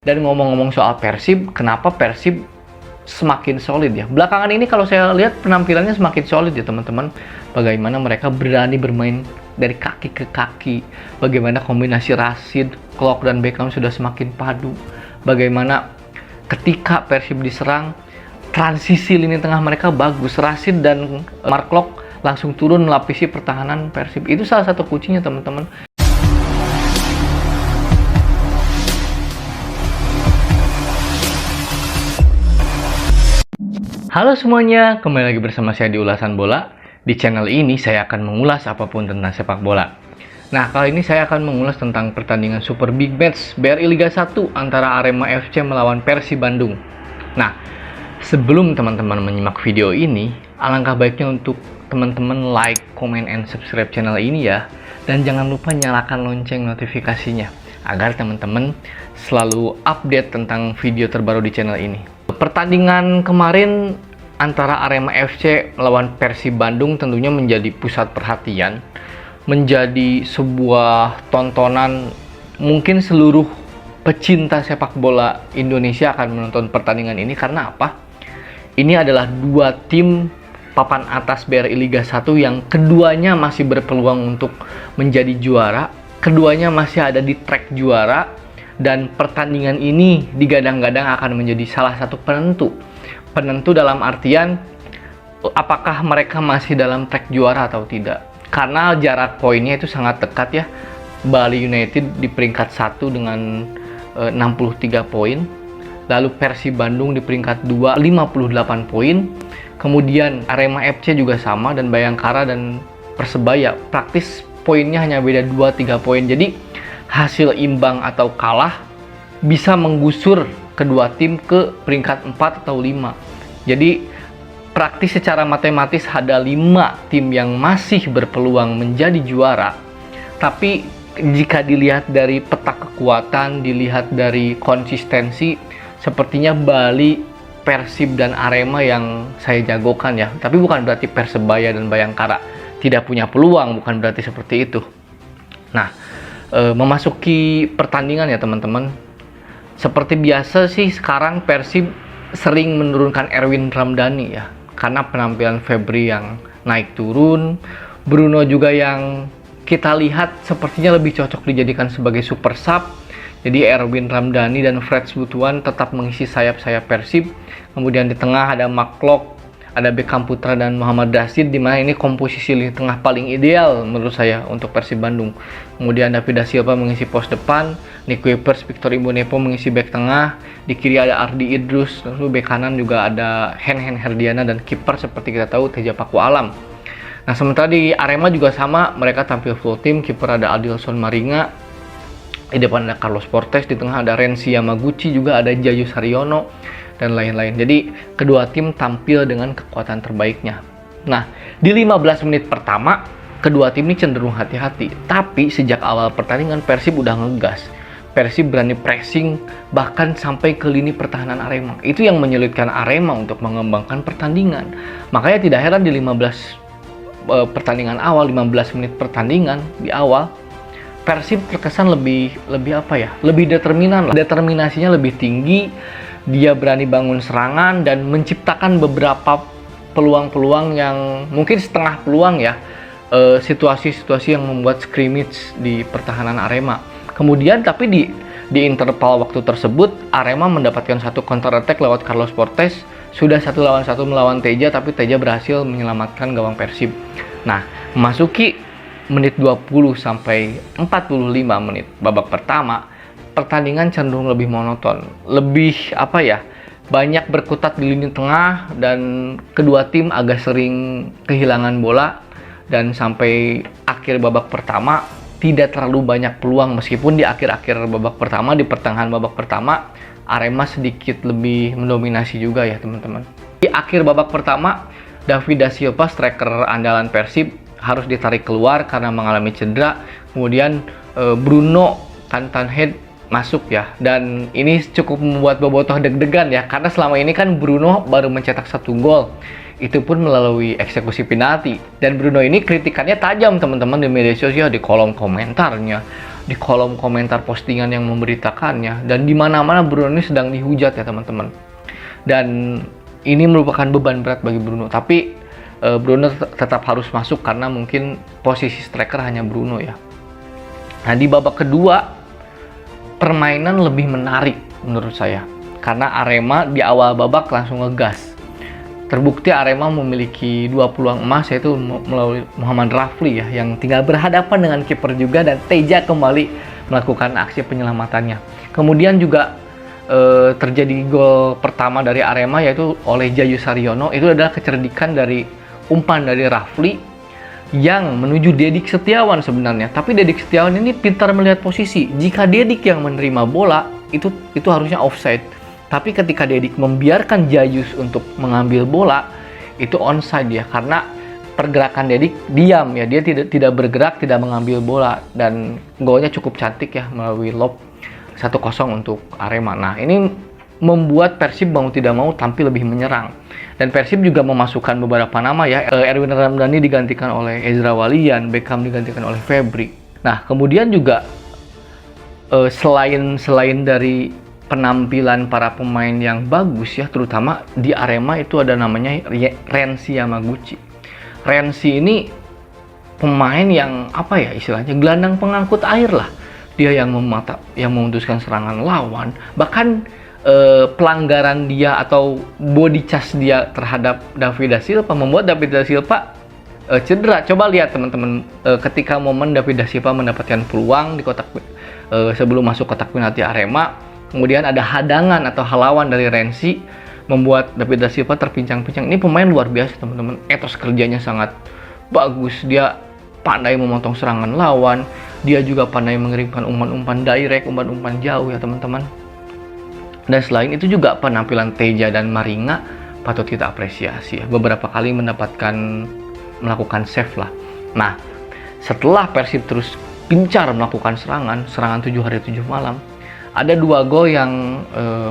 Dan ngomong-ngomong soal Persib, kenapa Persib semakin solid ya? Belakangan ini kalau saya lihat penampilannya semakin solid ya teman-teman. Bagaimana mereka berani bermain dari kaki ke kaki. Bagaimana kombinasi Rashid, Klok, dan Beckham sudah semakin padu. Bagaimana ketika Persib diserang, transisi lini tengah mereka bagus. Rashid dan Mark Klok langsung turun melapisi pertahanan Persib. Itu salah satu kuncinya teman-teman. Halo semuanya, kembali lagi bersama saya di Ulasan Bola. Di channel ini saya akan mengulas apapun tentang sepak bola. Nah, kali ini saya akan mengulas tentang pertandingan Super Big Match BRI Liga 1 antara Arema FC melawan Persib Bandung. Nah, sebelum teman-teman menyimak video ini, alangkah baiknya untuk teman-teman like, comment, and subscribe channel ini ya. Dan jangan lupa nyalakan lonceng notifikasinya, agar teman-teman selalu update tentang video terbaru di channel ini. Pertandingan kemarin antara Arema FC melawan Persib Bandung tentunya menjadi pusat perhatian, menjadi sebuah tontonan. Mungkin seluruh pecinta sepak bola Indonesia akan menonton pertandingan ini karena apa? Ini adalah dua tim papan atas BRI Liga 1 yang keduanya masih berpeluang untuk menjadi juara, keduanya masih ada di track juara. Dan pertandingan ini digadang-gadang akan menjadi salah satu penentu. Penentu dalam artian apakah mereka masih dalam track juara atau tidak. Karena jarak poinnya itu sangat dekat ya. Bali United di peringkat 1 dengan 63 poin. Lalu Persib Bandung di peringkat 2 58 poin. Kemudian Arema FC juga sama, dan Bayangkara dan Persebaya praktis poinnya hanya beda 2-3 poin. Jadi hasil imbang atau kalah bisa menggusur kedua tim ke peringkat 4 atau 5. Jadi praktis secara matematis ada 5 tim yang masih berpeluang menjadi juara. Tapi jika dilihat dari peta kekuatan, dilihat dari konsistensi, sepertinya Bali, Persib, dan Arema yang saya jagokan ya. Tapi bukan berarti Persebaya dan Bayangkara tidak punya peluang, bukan berarti seperti itu. Nah, memasuki pertandingan ya teman-teman, seperti biasa sih sekarang Persib sering menurunkan Erwin Ramdhani ya, karena penampilan Febri yang naik turun, Bruno juga yang kita lihat sepertinya lebih cocok dijadikan sebagai super sub. Jadi Erwin Ramdhani dan Freds Butuan tetap mengisi sayap-sayap Persib. Kemudian di tengah ada Mark Klok, ada Beckham Putra, dan Muhammad Rashid, di mana ini komposisi lini tengah paling ideal menurut saya untuk Persib Bandung. Kemudian David Da Silva mengisi pos depan, Nick Kuipers, Victor Imbonevo mengisi bek tengah, di kiri ada Ardi Idrus, lalu bek kanan juga ada Hen Herdiana, dan kiper seperti kita tahu Teja Paku Alam. Nah, sementara di Arema juga sama, mereka tampil full team, kiper ada Adilson Maringa, di depan ada Carlos Portes, di tengah ada Renzi Yamaguchi, juga ada Jayu Saryono, dan lain-lain. Jadi kedua tim tampil dengan kekuatan terbaiknya. Nah, di 15 menit pertama kedua tim ini cenderung hati-hati. Tapi sejak awal pertandingan Persib udah ngegas. Persib berani pressing bahkan sampai ke lini pertahanan Arema. Itu yang menyulitkan Arema untuk mengembangkan pertandingan. Makanya tidak heran di 15 pertandingan awal, 15 menit pertandingan di awal, Persib terkesan lebih apa ya? Lebih determinan lah. Determinasinya lebih tinggi. Dia berani bangun serangan dan menciptakan beberapa peluang-peluang yang mungkin setengah peluang ya, situasi-situasi yang membuat scrimmage di pertahanan Arema. Kemudian tapi di interval waktu tersebut Arema mendapatkan satu counter attack lewat Carlos Portes. Sudah 1 lawan 1 melawan Teja, tapi Teja berhasil menyelamatkan gawang Persib. Nah, memasuki menit 20 sampai 45 menit babak pertama, pertandingan cenderung lebih monoton, lebih apa ya, banyak berkutat di lini tengah, dan kedua tim agak sering kehilangan bola, dan sampai akhir babak pertama tidak terlalu banyak peluang, meskipun di akhir-akhir babak pertama, di pertengahan babak pertama Arema sedikit lebih mendominasi juga ya teman-teman. Di akhir babak pertama David Da Silva, striker andalan Persib, harus ditarik keluar karena mengalami cedera. Kemudian Bruno Tantanhead masuk ya, dan ini cukup membuat bobotoh deg-degan ya, karena selama ini kan Bruno baru mencetak 1 gol, itu pun melalui eksekusi penalti. Dan Bruno ini kritikannya tajam teman-teman di media sosial, di kolom komentarnya. di kolom komentar postingan yang memberitakannya, dan di mana-mana Bruno ini sedang dihujat ya teman-teman. Dan ini merupakan beban berat bagi Bruno, tapi Bruno tetap harus masuk karena mungkin posisi striker hanya Bruno ya. Nah, di babak kedua permainan lebih menarik menurut saya, karena Arema di awal babak langsung ngegas. Terbukti Arema memiliki 2 peluang emas, yaitu melalui Muhammad Rafli ya, yang tinggal berhadapan dengan kiper juga, dan Teja kembali melakukan aksi penyelamatannya. Kemudian juga terjadi gol pertama dari Arema, yaitu oleh Jayu Saryono. Itu adalah kecerdikan dari umpan dari Rafli yang menuju Dedik Setiawan sebenarnya. Tapi Dedik Setiawan ini pintar melihat posisi. Jika Dedik yang menerima bola, itu harusnya offside. Tapi ketika Dedik membiarkan Jayus untuk mengambil bola, itu onside ya, karena pergerakan Dedik diam ya, dia tidak bergerak, tidak mengambil bola, dan golnya cukup cantik ya melalui lob 1-0 untuk Arema. Nah, ini membuat Persib mau tidak mau tampil lebih menyerang. Dan Persib juga memasukkan beberapa nama ya. Erwin Ramdhani digantikan oleh Ezra Walian, Beckham digantikan oleh Febri. Nah, kemudian juga selain dari penampilan para pemain yang bagus ya, terutama di Arema itu ada namanya Rensi Yamaguchi. Rensi ini pemain yang apa ya istilahnya, gelandang pengangkut air lah. Dia yang memutuskan serangan lawan, bahkan pelanggaran dia atau body charge dia terhadap David da Silva membuat David da Silva cedera. Coba lihat teman-teman, ketika momen David da Silva mendapatkan peluang di kotak sebelum masuk kotak penalti Arema, kemudian ada hadangan atau halawan dari Rensi membuat David da Silva terpincang-pincang. Ini pemain luar biasa teman-teman, etos kerjanya sangat bagus. Dia pandai memotong serangan lawan, dia juga pandai mengirimkan umpan-umpan direct, umpan-umpan jauh ya teman-teman. Dan selain itu juga penampilan Teja dan Maringa patut kita apresiasi ya. Beberapa kali melakukan save lah. Nah, setelah Persib terus gencar melakukan serangan 7 hari 7 malam, ada 2 gol yang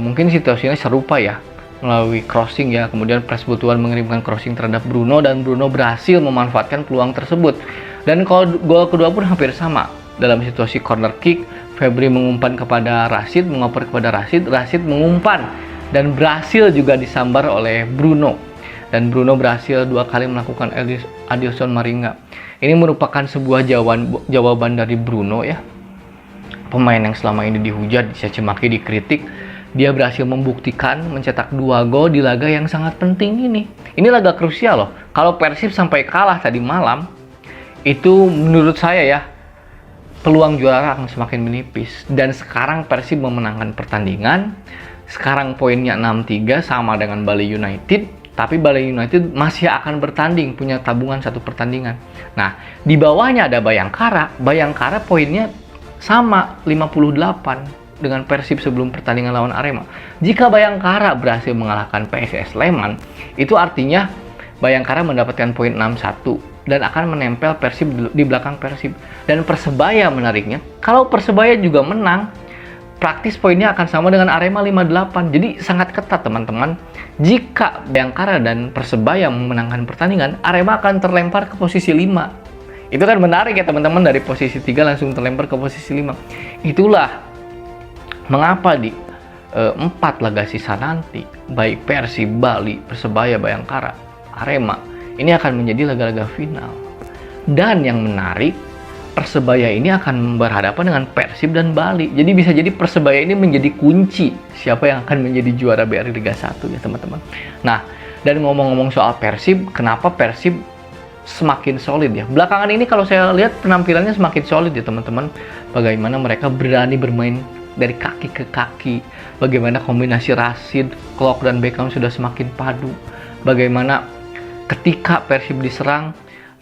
mungkin situasinya serupa ya, melalui crossing ya. Kemudian Pres Butuan mengirimkan crossing terhadap Bruno, dan Bruno berhasil memanfaatkan peluang tersebut. Dan gol kedua pun hampir sama. Dalam situasi corner kick, Febri mengumpan kepada Rashid, mengoper kepada Rashid, Rashid mengumpan dan berhasil juga disambar oleh Bruno. Dan Bruno berhasil 2 kali melakukan Adilson Maringa. Ini merupakan sebuah jawaban dari Bruno ya. Pemain yang selama ini dihujat, dicaci maki, dikritik, dia berhasil membuktikan mencetak 2 gol di laga yang sangat penting ini. Ini laga krusial loh. Kalau Persib sampai kalah tadi malam, itu menurut saya ya, peluang juara akan semakin menipis. Dan sekarang Persib memenangkan pertandingan. Sekarang poinnya 63 sama dengan Bali United. Tapi Bali United masih akan bertanding, punya tabungan 1 pertandingan. Nah, di bawahnya ada Bayangkara. Bayangkara poinnya sama 58 dengan Persib sebelum pertandingan lawan Arema. Jika Bayangkara berhasil mengalahkan PSS Sleman, itu artinya Bayangkara mendapatkan poin 61 dan akan menempel Persib di belakang Persib. Dan Persebaya menariknya, kalau Persebaya juga menang, praktis poinnya akan sama dengan Arema 58. Jadi sangat ketat teman-teman. Jika Bayangkara dan Persebaya memenangkan pertandingan, Arema akan terlempar ke posisi 5. Itu kan menarik ya teman-teman, dari posisi 3 langsung terlempar ke posisi 5. Itulah mengapa di 4 laga sisa nanti, baik Persib, Bali, Persebaya, Bayangkara, Arema, ini akan menjadi laga-laga final. Dan yang menarik, Persebaya ini akan berhadapan dengan Persib dan Bali. Jadi bisa jadi Persebaya ini menjadi kunci siapa yang akan menjadi juara BRI Liga 1 ya teman-teman. Nah, dan ngomong-ngomong soal Persib, kenapa Persib semakin solid ya? Belakangan ini kalau saya lihat penampilannya semakin solid ya teman-teman. Bagaimana mereka berani bermain dari kaki ke kaki. Bagaimana kombinasi Rashid, Klok, dan Beckham sudah semakin padu. Bagaimana ketika Persib diserang,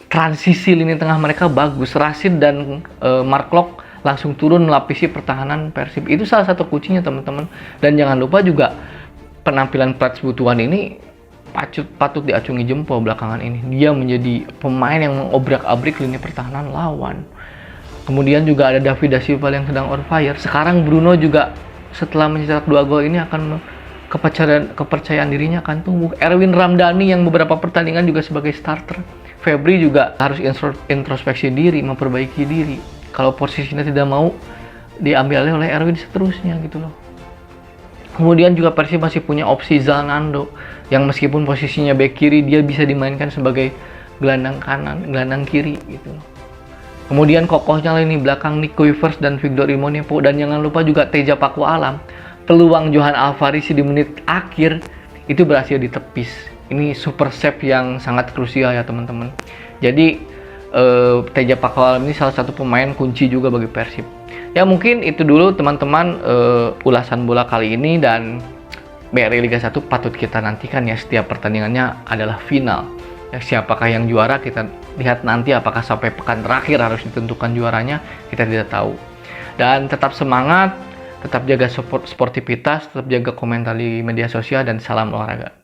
transisi lini tengah mereka bagus. Rashid dan Mark Klok langsung turun melapisi pertahanan Persib. Itu salah satu kuncinya teman-teman. Dan jangan lupa juga penampilan Pres Butuan ini patut diacungi jempol belakangan ini. Dia menjadi pemain yang mengobrak-abrik lini pertahanan lawan. Kemudian juga ada David da Silva yang sedang on fire. Sekarang Bruno juga setelah mencetak 2 gol ini akan kepercayaan dirinya akan tumbuh. Erwin Ramdhani yang beberapa pertandingan juga sebagai starter. Febri juga harus introspeksi diri, memperbaiki diri. kalau posisinya tidak mau diambil oleh Erwin seterusnya gitu loh. Kemudian juga Persib masih punya opsi Zalando yang meskipun posisinya bek kiri dia bisa dimainkan sebagai gelandang kanan, gelandang kiri gitu loh. Kemudian kokohnya lini belakang Nick Kuivers dan Victor Imonepo, dan jangan lupa juga Teja Pakualam. Peluang Johan Alvarez di menit akhir itu berhasil ditepis. Ini super save yang sangat krusial ya teman-teman. Jadi Teja Pakualam ini salah satu pemain kunci juga bagi Persib. Ya mungkin itu dulu teman-teman ulasan bola kali ini, dan BRI Liga 1 patut kita nantikan ya, setiap pertandingannya adalah final. Ya, siapakah yang juara kita lihat nanti, apakah sampai pekan terakhir harus ditentukan juaranya, kita tidak tahu. Dan tetap semangat, tetap jaga sportivitas, tetap jaga komentar di media sosial, dan salam olahraga.